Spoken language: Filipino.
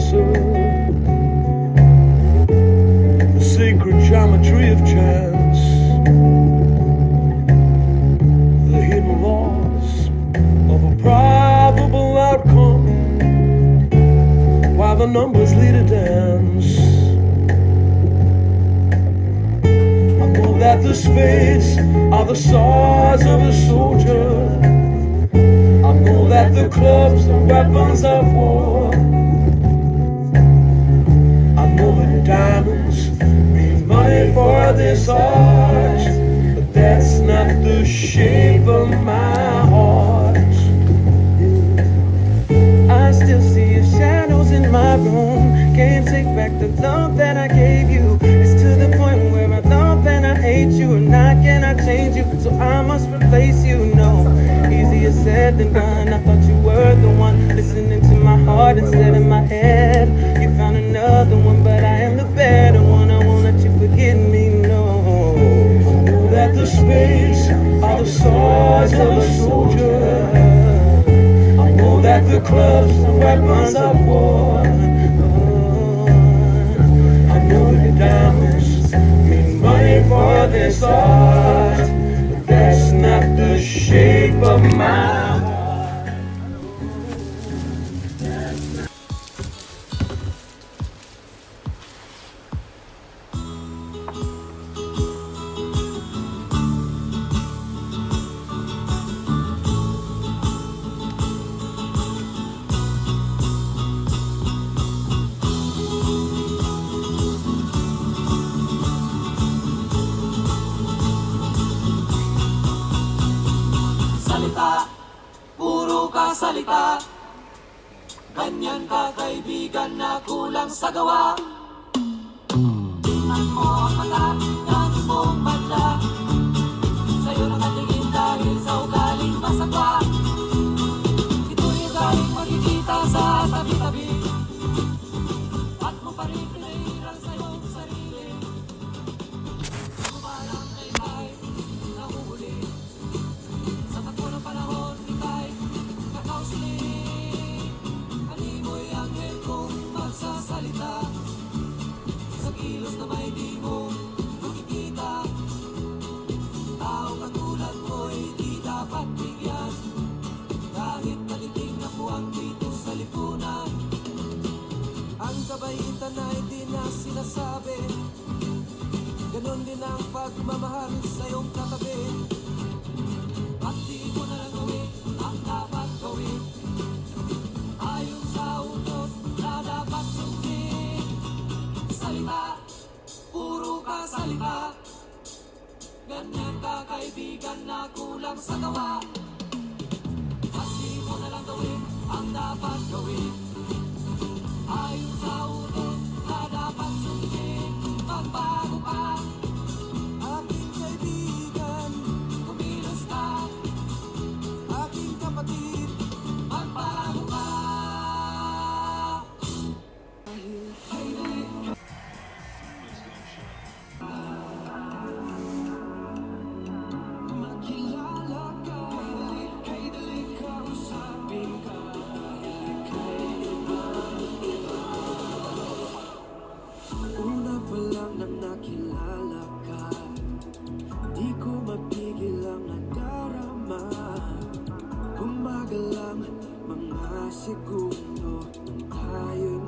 answer. The sacred geometry of chance, the hidden laws of a probable outcome, while the numbers lead a dance. I know that the spades are the swords of a soldier. I know that the clubs are weapons of war. I know that diamonds mean money for this art, but that's not the shape of my heart. I still see your shadows in my room. Can't take back the love that I gave you. It's to the point where I love and I hate you, and I cannot change you, so I must replace you. No, easier said than done. I thought you were the one listening to my heart instead of my head. You found another one, but I am the better one. I won't let you forget me, no. I know that the spades are the swords of a soldier. I know that the clubs are weapons of war. I know that diamonds mean money for this art, but that's not the shape of my heart. Salita, puro ka salita. Ganyan ka kaibigan na kulang sa gawa. Tingnan mo ang mata, yan mong madla. Sa'yo nakatingin dahil sa ugaling masagwa. Ito'y ugaling makikita sa tabi-tabi, at mo pa rin pinahirang sa'yong sarili. Kumalang kay nahuhuli sa takbo ng panahon, ika'y kakausli. Animoy ang head kong magsasalita sa kilos na may di mo nakikita. Tao katulad mo'y di dapat bigyan, kahit maliting na buwang dito sa lipunan. Ang kabaitan ay di na sinasabi, ganon din ang pagmamahal sa iyong katabi. At di mo na lang gawin ang dapat gawin, ayon sa utos na dapat sundin. Salita, puro ka salita. Ganyan ka kaibigan na kulang sa gawa. At di mo na lang gawin ang dapat gawin, ayon sa utos na dapat sundin. Magbago ka, aking kaibigan. Kumilos ka, aking kapatid. Magbago ka. Makilala ka, kay dali ka, usapin ka. Una pa lang nang nakilala ka, di ko mapigil ang nadarama. Umaga lang, mga segundo nang tayo'y